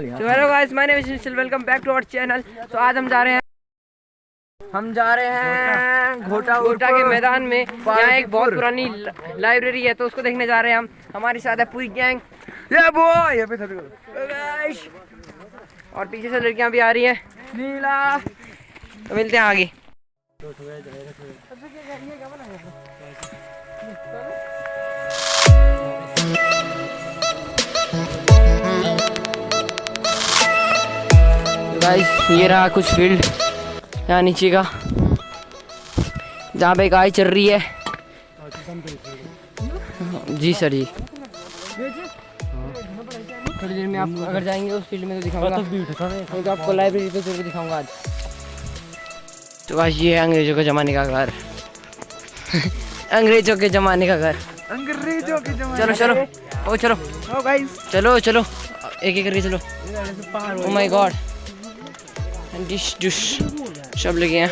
Hello guys, my name is Nikhil, welcome back to our channel. तो आज हम जा रहे हैं घोटा के मैदान में। यहाँ एक बहुत पुरानी लाइब्रेरी है, तो उसको देखने जा रहे हैं हम। हमारे साथ है पूरी गैंग और पीछे से लड़कियां भी आ रही हैं। नीला, तो मिलते हैं आगे। गाइस, ये रहा कुछ फील्ड यहाँ नीचे का, जहाँ पे गाय चल रही है। जी सर जी, थोड़ी देर में आप अगर जाएंगे उस फील्ड में तो दिखाऊंगा, तो आपको लाइब्रेरी पे जरूर दिखाऊंगा आज। तो गाइस, ये है अंग्रेजों के ज़माने का घर। अंग्रेजों के ज़माने का घर। चलो चलो, ओ चलो चलो चलो, एक एक करके चलो। Oh my God, dish dish सब लगे हैं।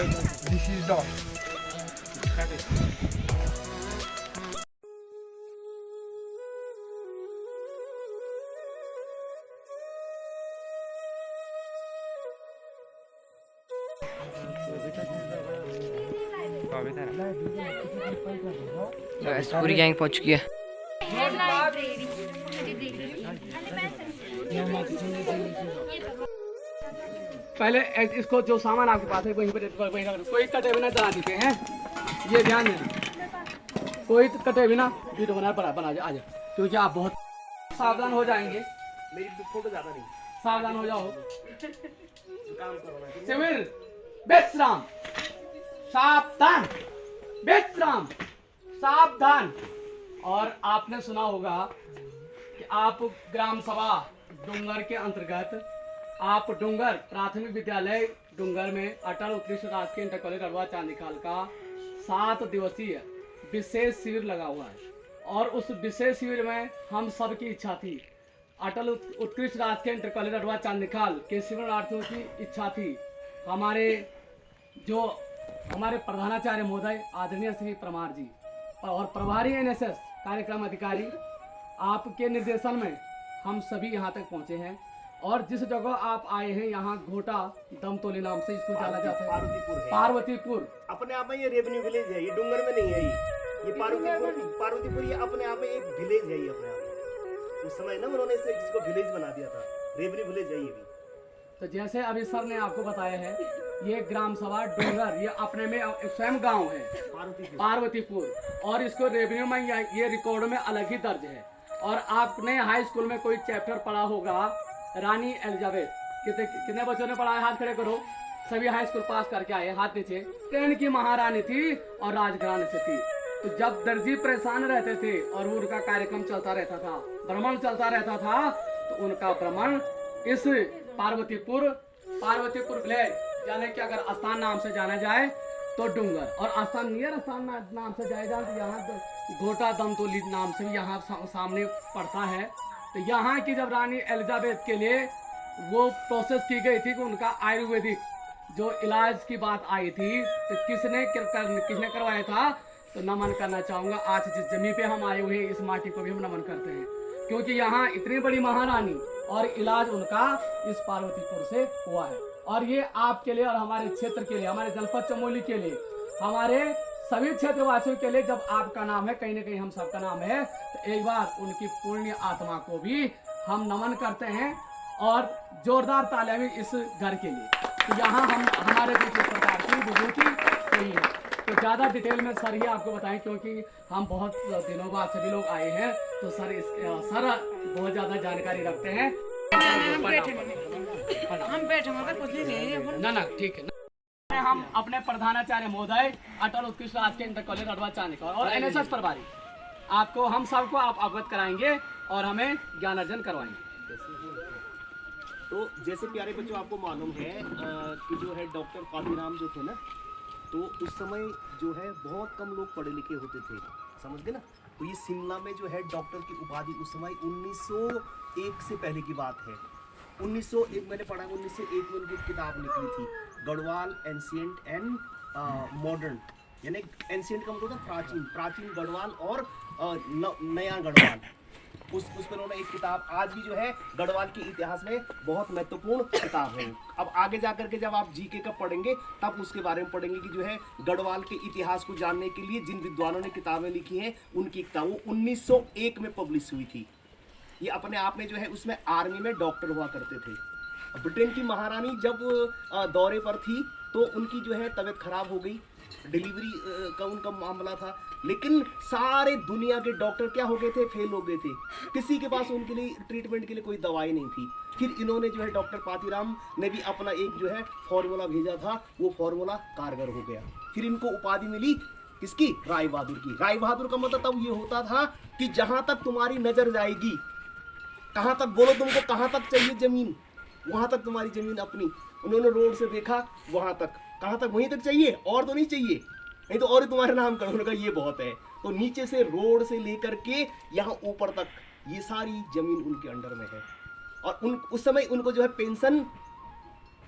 पूरी गैंग पहुंच चुकी है। पहले इसको जो सामान आपके पास है वहीं पर कोई कटे बिना जला देते हैं, ये ध्यान देना। कोई कटे बिना वीडियो बना आ जाए, क्योंकि आप बहुत सावधान हो जाएंगे। मेरी फोटो ज्यादा नहीं, सावधान हो जाओ। सिविल विश्राम, सावधान, विश्राम, सावधान। और आपने सुना होगा कि आप ग्राम सभा डूंगर के अंतर्गत आप डूंगर प्राथमिक विद्यालय डूंगर में अटल उत्कृष्ट राजकीय इंटर कॉलेज अरवा चांदीखाल का 7 दिवसीय विशेष शिविर लगा हुआ है। और उस विशेष शिविर में हम सब की इच्छा थी, अटल उत्कृष्ट राजकीय इंटर कॉलेज अरवा चांदीखाल के शिविरार्थियों की इच्छा थी। हमारे प्रधानाचार्य महोदय आदरणीय श्री परमार जी और प्रभारी NSS कार्यक्रम अधिकारी आपके निर्देशन में हम सभी यहाँ तक पहुँचे हैं। और जिस जगह आप आए हैं, यहाँ घोटा दमतोली नाम से इसको जाना जाता है। पार्वतीपुर अपने आप में ये रेवेन्यू विलेज है, ये डूंगर में नहीं है। ये पार्वतीपुर ये अपने आप में एक विलेज है। ये अपने आप में उस समय ना उन्होंने इसको विलेज बना दिया था, रेवेन्यू विलेज है ये भी। तो जैसे अभी सर ने आपको बताया है, ये ग्राम सभा डूंगर ये अपने में स्वयं गांव है पार्वतीपुर, और इसको रेवेन्यू में ये रिकॉर्ड में अलग ही दर्ज है। और आपने हाई स्कूल में कोई चैप्टर पढ़ा होगा, रानी एलिजाबेथ। कितने बच्चों ने पढ़ा है? हाथ खड़े करो। सभी हाई स्कूल पास करके आए, हाथ नीचे। ट्रेन की महारानी थी और राजघराने से थी। तो जब दर्जी परेशान रहते थे और उनका कार्यक्रम चलता रहता था, भ्रमण चलता रहता था, तो उनका भ्रमण इस पार्वतीपुर विलेज, यानी कि अगर स्थान नाम से जाना जाए तो डूंगर, और स्थान नियर स्थान नाम से जाया जाए तो यहाँ घोटा दमतोली नाम से भी यहाँ सामने पड़ता है। तो यहाँ की जब रानी एलिजाबेथ के लिए वो प्रोसेस की गई थी कि उनका आयुर्वेदिक जो इलाज की बात आई थी, तो किसने करवाया था? तो नमन करना चाहूँगा। आज जिस जमीन पे हम आए हुए हैं, इस माटी को भी हम नमन करते हैं, क्योंकि यहाँ इतनी बड़ी महारानी और इलाज उनका इस पार्वतीपुर से हुआ है। और ये आपके लिए और हमारे क्षेत्र के लिए, हमारे जनपद चमोली के लिए, हमारे सभी क्षेत्रवासियों के लिए जब आपका नाम है, कहीं ना कहीं हम सबका नाम है, तो एक बार उनकी पुण्य आत्मा को भी हम नमन करते हैं। और जोरदार तालियां भी इस घर के लिए। तो यहाँ हम हमारे बीच इस प्रकार की विभूति नहीं है। तो ज़्यादा डिटेल में सर ही आपको बताएं, क्योंकि हम बहुत दिनों बाद सभी लोग आए हैं, तो सर बहुत ज़्यादा जानकारी रखते हैं। हम बैठे कुछ नहीं ना ठीक है। हम अपने प्रधानाचार्य महोदय अटल उत्कृष्ट राजकीय इंटर कॉलेज अरवा चांदीखाल और NSS प्रभारी आपको हम सबको आप अवगत कराएंगे और हमें ज्ञान अर्जन करवाएंगे। तो जैसे प्यारे बच्चों, आपको मालूम है कि जो है डॉक्टर काशीराम जो थे ना, तो उस समय जो है बहुत कम लोग पढ़े लिखे होते थे, समझ गए ना। तो ये शिमला में जो है डॉक्टर की उपाधि उस समय 1901 से पहले की बात है। 1901 मैंने पढ़ा, 1901 में उनकी किताब निकली थी, गढ़वाल एंशिएंट एंड मॉडर्न, यानी एंशिएंट का मतलब प्राचीन गढ़वाल और नया गढ़वाल। उस पर उन्होंने एक किताब आज भी जो है गढ़वाल के इतिहास में बहुत महत्वपूर्ण किताब है। अब आगे जाकर के जब आप जीके का पढ़ेंगे तब उसके बारे में पढ़ेंगे कि जो है गढ़वाल के इतिहास को जानने के लिए जिन विद्वानों ने किताबें लिखी हैं उनकी किताब वो 1901 में पब्लिश हुई थी। ये अपने आप में जो है उसमें आर्मी में डॉक्टर हुआ करते थे। ब्रिटेन की महारानी जब दौरे पर थी तो उनकी जो है तबीयत खराब हो गई, डिलीवरी का उनका मामला था, लेकिन सारे दुनिया के डॉक्टर क्या हो गए थे, फेल हो गए थे। किसी के पास उनके लिए ट्रीटमेंट के लिए कोई दवाई नहीं थी। फिर इन्होंने जो है डॉक्टर पातीराम ने भी अपना एक जो है फॉर्मूला भेजा था, वो फॉर्मूला कारगर हो गया। फिर इनको उपाधि मिली किसकी, राय बहादुर की। राय बहादुर का मतलब तब ये होता था कि जहां तक तुम्हारी नजर जाएगी, कहां तक बोलो तुमको कहां तक चाहिए जमीन, वहां तक तुम्हारी जमीन अपनी। उन्होंने रोड से देखा वहां तक, कहां तक, वहीं तक चाहिए और तो नहीं चाहिए, नहीं तो और तुम्हारे नाम करो। उन्होंने कहा ये बहुत है। तो नीचे से रोड से लेकर के यहाँ ऊपर तक ये सारी जमीन उनके अंडर में है। और उस समय उनको जो है पेंशन,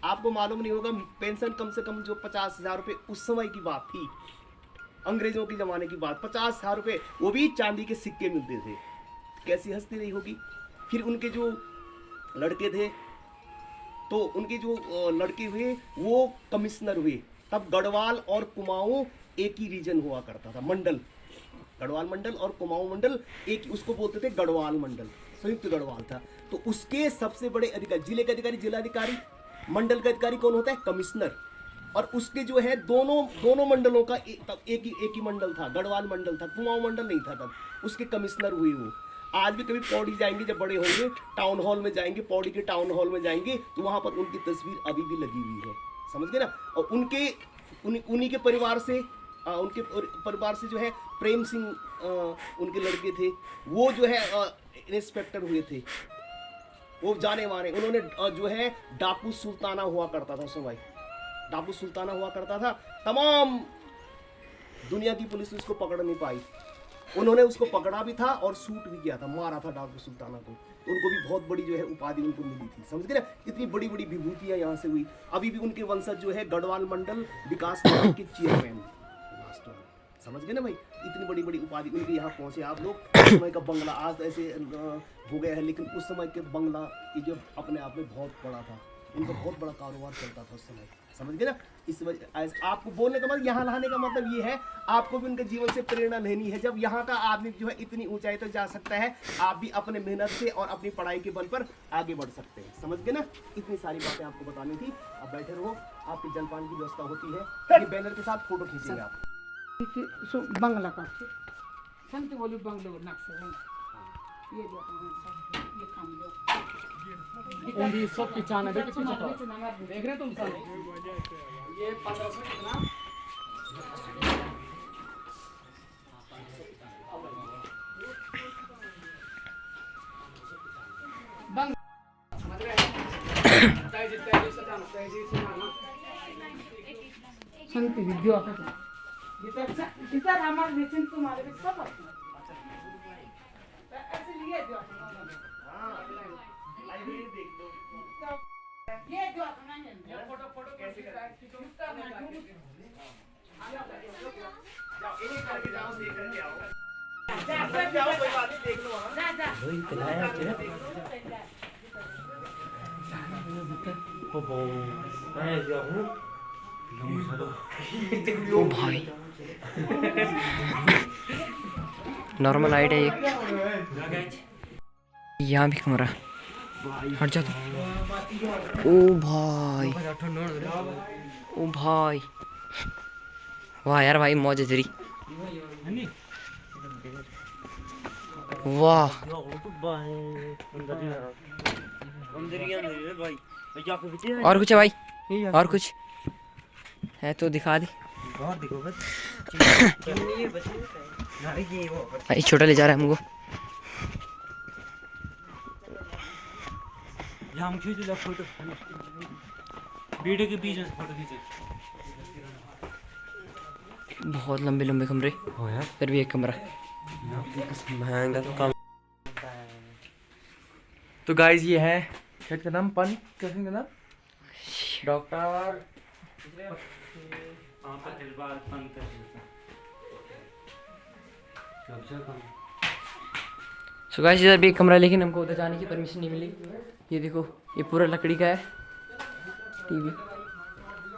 आपको मालूम नहीं होगा, पेंशन कम से कम जो 50,000 रुपये उस समय की बात थी, अंग्रेजों के जमाने की बात। 50,000 रुपये, वो भी चांदी के सिक्के मिलते थे। कैसी हस्ती रही होगी। फिर उनके जो लड़के थे, तो उनके जो लड़के हुए वो कमिश्नर हुए। तब गढ़वाल और कुमाऊं एक ही रीजन हुआ करता था, मंडल। गढ़वाल मंडल और कुमाऊं मंडल एक, उसको बोलते थे गढ़वाल मंडल, संयुक्त गढ़वाल था। तो उसके सबसे बड़े अधिकारी, जिले के अधिकारी जिलाधिकारी, मंडल का अधिकारी कौन होता है, कमिश्नर। और उसके जो है दोनों मंडलों का एक ही मंडल था, गढ़वाल मंडल था, कुमाऊं मंडल नहीं था। तब उसके कमिश्नर हुए वो। आज भी कभी पौड़ी जाएंगे, जब बड़े होंगे, टाउन हॉल में जाएंगे, पौड़ी के टाउन हॉल में जाएंगे, तो वहां पर उनकी तस्वीर अभी भी लगी हुई है, समझ गए ना। और उन्हीं के परिवार से, उनके परिवार से जो है प्रेम सिंह उनके लड़के थे, वो जो है इंस्पेक्टर हुए थे, वो जाने माने। उन्होंने जो है डाकू सुल्ताना हुआ करता था, समय डाकू सुल्ताना हुआ करता था। तमाम दुनिया की पुलिस उसको पकड़ नहीं पाई। उन्होंने उसको पकड़ा भी था और शूट भी किया था, मारा था डाकू सुल्ताना को। तो उनको भी बहुत बड़ी जो है उपाधि उनको मिली थी, समझ गए ना। इतनी बड़ी बड़ी विभूतियां यहाँ से हुई। अभी भी उनके वंशज जो है गढ़वाल मंडल विकास के चेयरमैन, समझ गए ना भाई। इतनी बड़ी बड़ी उपाधि उनके यहाँ पहुंचे आप लोग। उस समय का बंगला आज ऐसे हो गया है, लेकिन उस समय के बंगला ये जो अपने आप में बहुत बड़ा था, उनका बहुत बड़ा कारोबार चलता था उस समय, समझ गए ना। इस वजह आपको बोलने का मतलब, यहाँ लाने का मतलब ये है, आपको भी उनके जीवन से प्रेरणा लेनी है। जब यहाँ का आदमी जो है इतनी ऊंचाई तक जा सकता है, आप भी अपने मेहनत से और अपनी पढ़ाई के बल पर आगे बढ़ सकते हैं, समझ गए ना। इतनी सारी बातें आपको बतानी थी। आप बैठे रहो, आपकी जलपान की व्यवस्था होती है। ये बैनर के साथ फोटो खींचेंगे आप। बंगला का संत बोली बंगलो नक्शा ये जो ये काम जो 1995 के पीछे देख रहे तुम साले, ये 1500 कितना बंग, समझ रहे हैं। संत विद्या का इधर हमारे निश्चिंत तुम्हारे भी सब ऐसे लिए जो देख लो ये जो अपना फोटो कैसे जाओ, एक करके जाओ, देख करके आओ, जाओ, कोई बात नहीं, देख लो ओ भाई नॉर्मल हाइट है ये। यहाँ भी कमरा, हट जा तू। ओ भाई, ओ भाई, वाह यार भाई, मौज है तेरी, वाह। और कुछ है भाई, और कुछ है तो दिखा दे भाई। छोटा ले जा रहा है हमको। हम खींच फोटो, वीडियो के बीच में फोटो खींचे। बहुत लंबे लंबे कमरे, फिर भी एक कमरा महंगा तो कम। तो गाइज ये है हेड का नाम कैसे का नाम डॉक्टर सो गाइस इधर भी एक कमरा, लेकिन हमको उधर जाने की परमिशन नहीं मिली। ये देखो, ये पूरा लकड़ी का है टीवी।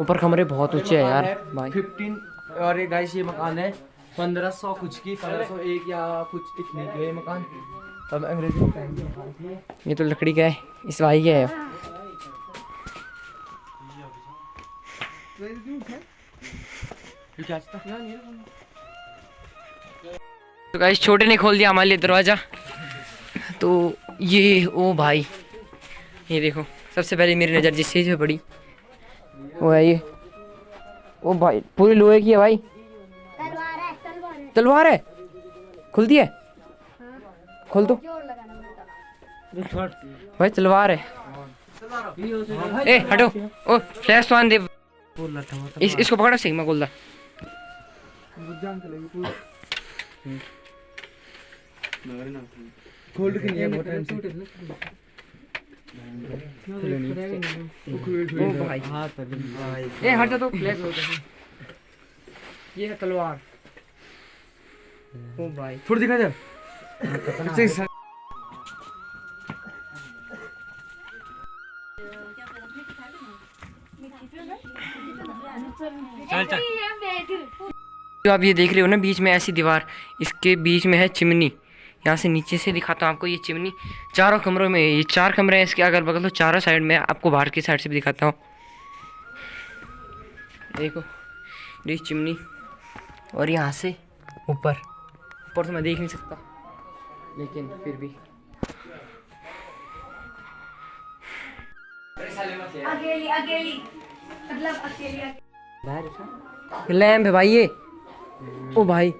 ऊपर कमरे बहुत ऊंचे है यार भाई। 15 और ये गाइस ये मकान है 1500 कुछ की, 1501 या कुछ इतने के मकान। तब अंग्रेजी टाइम के मकान थे। ये तो लकड़ी का है, इस भाई का है। तो गाइस छोटे ने खोल दिया हमारे लिए दरवाजा। तो ये ओ भाई, ये देखो, सबसे पहले मेरी नज़र जिस चीज़ पे पड़ी वो है ये। ओ भाई पूरी लोहे की है भाई। तलवार है। खुलती है? खोल दो भाई, तलवार है। ए हटो, ओ फ्लैश तो आन दे। इसको पकड़ो, सिग्मा खोल दा। खोल के नहीं बहुत ए हट जा तो फ्लैश हो गया। ये है तलवार। ओ भाई थोड़ी दिखा दे। चल चल। जो आप ये देख रहे हो ना बीच में ऐसी दीवार, इसके बीच में है चिमनी। यहाँ से नीचे से दिखाता हूँ आपको, ये चिमनी चारों कमरों में, ये 4 कमरे हैं इसके अगल बगल, तो चारों साइड में। आपको बाहर की साइड से भी दिखाता हूँ। देखो ये चिमनी, और यहाँ से ऊपर तो मैं देख नहीं सकता, लेकिन फिर भी अकेली मतलब अकेली लैम्प है भाई ये। ओ भाई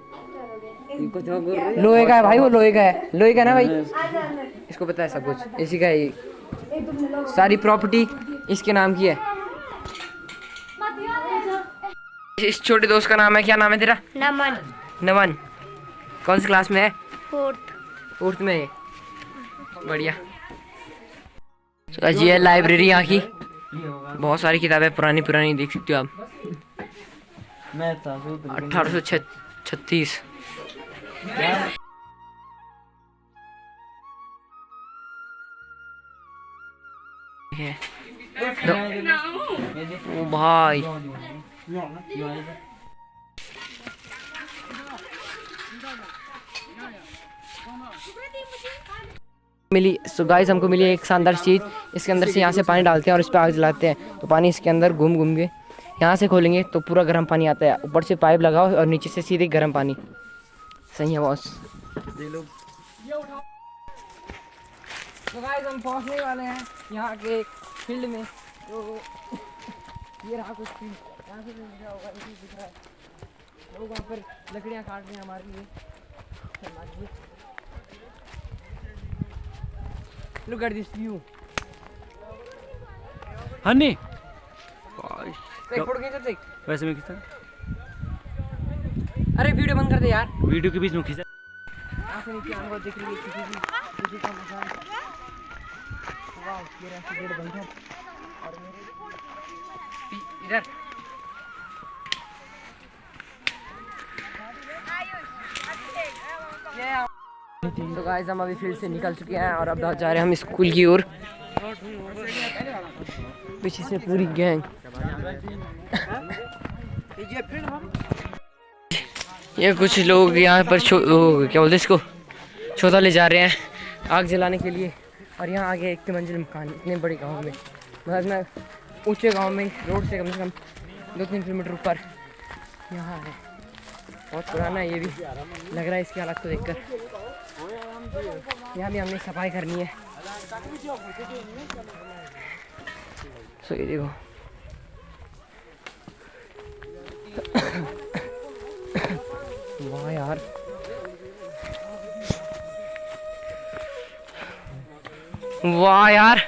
लोहे का है भाई, वो लोहे का है। लोहे का ना भाई, इसको पता है सब कुछ, इसी का है ये। सारी प्रॉपर्टी इसके नाम की है। इस छोटे दोस्त का नाम है, क्या नाम है तेरा? नमन। नमन। कौन सी क्लास में है? 4th में है। बढ़िया। तो ये है लाइब्रेरी यहाँ की, बहुत सारी किताबें पुरानी पुरानी देख सकते हो आप। 1836। ओ भाई मिली। सो गाइस हमको मिली एक शानदार चीज़। इसके अंदर से यहाँ से पानी डालते हैं और इस पर आग जलाते हैं, तो पानी इसके अंदर घूम घूम के यहाँ से खोलेंगे तो पूरा गर्म पानी आता है। ऊपर से पाइप लगाओ और नीचे से सीधे गर्म पानी। सही है बॉस। तो गाइस हम पहुँचने वाले हैं यहाँ के फील्ड में। तो ये रहा कुछ फील्ड, यहाँ से दिख रहा होगा, ये दिख रहा है। लोग वहाँ पर लकड़ियाँ काट रहे हैं हमारे लिए। Look at this view. Honey एक फोटो खींच देख। वैसे में खींचा। अरे वीडियो बंद कर दे यार। वीडियो के बीच में खींचा। आंखें नीचे हमको दिख रही है किसी का मकान। वाह ये रहा गेट बंद है। और मेरे इधर तो गाइस हम अभी फील्ड से निकल चुके हैं और अब जा रहे हैं हम स्कूल की ओर। पीछे से पूरी गैंग। ये कुछ लोग यहाँ पर क्या बोलते इसको, छोटा ले जा रहे हैं आग जलाने के लिए। और यहाँ आगे एक मंजिल मकान, इतने बड़े गांव में, मतलब मैं ऊंचे गांव में, रोड से कम 2-3 किलोमीटर ऊपर यहाँ है। बहुत पुराना है ये भी, लग रहा है इसकी हालत को देखकर। यहाँ भी हमने सफाई करनी है। सो ये देखो वाह यार, वाह यार।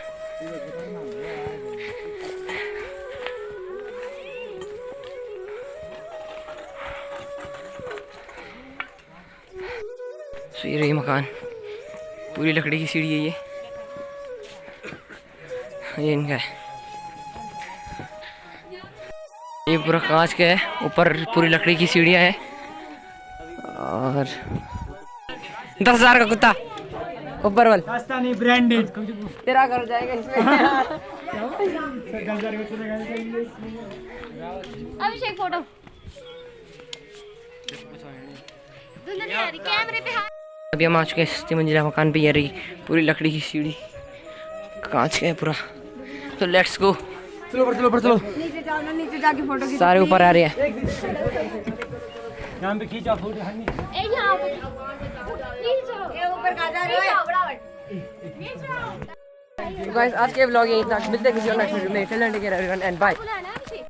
सो ये रही मकान, पूरी लकड़ी की सीढ़ी है ये इनका है। ये पूरा कांच का है, ऊपर पूरी लकड़ी की सीढ़ियाँ है। और 10,000 का कुत्ता ऊपर वाल राजस्थानी ब्रांडेड तेरा घर जाएगा इसमें। अभिषेक फोटो कैमरे पे हाथ। अभी हम आ चुके हैं 60 मंजिला मकान पे। ये रही पूरी लकड़ी की सीढ़ी, कांच का है पूरा। तो लेट्स गो, चलो ऊपर चलो। नीचे जाओ ना, नीचे जाके फोटो खींच। सारे ऊपर आ रहे हैं। यहाँ पे खींचा फोटो है नहीं। एक यहाँ पे नीचे चलो, ये ऊपर कहाँ जा रहे हो? गाइस आज के व्लॉग यही था। मिलते हैं किसी और नेक्स्ट वीडियो में। फिलहाल take care everyone and bye.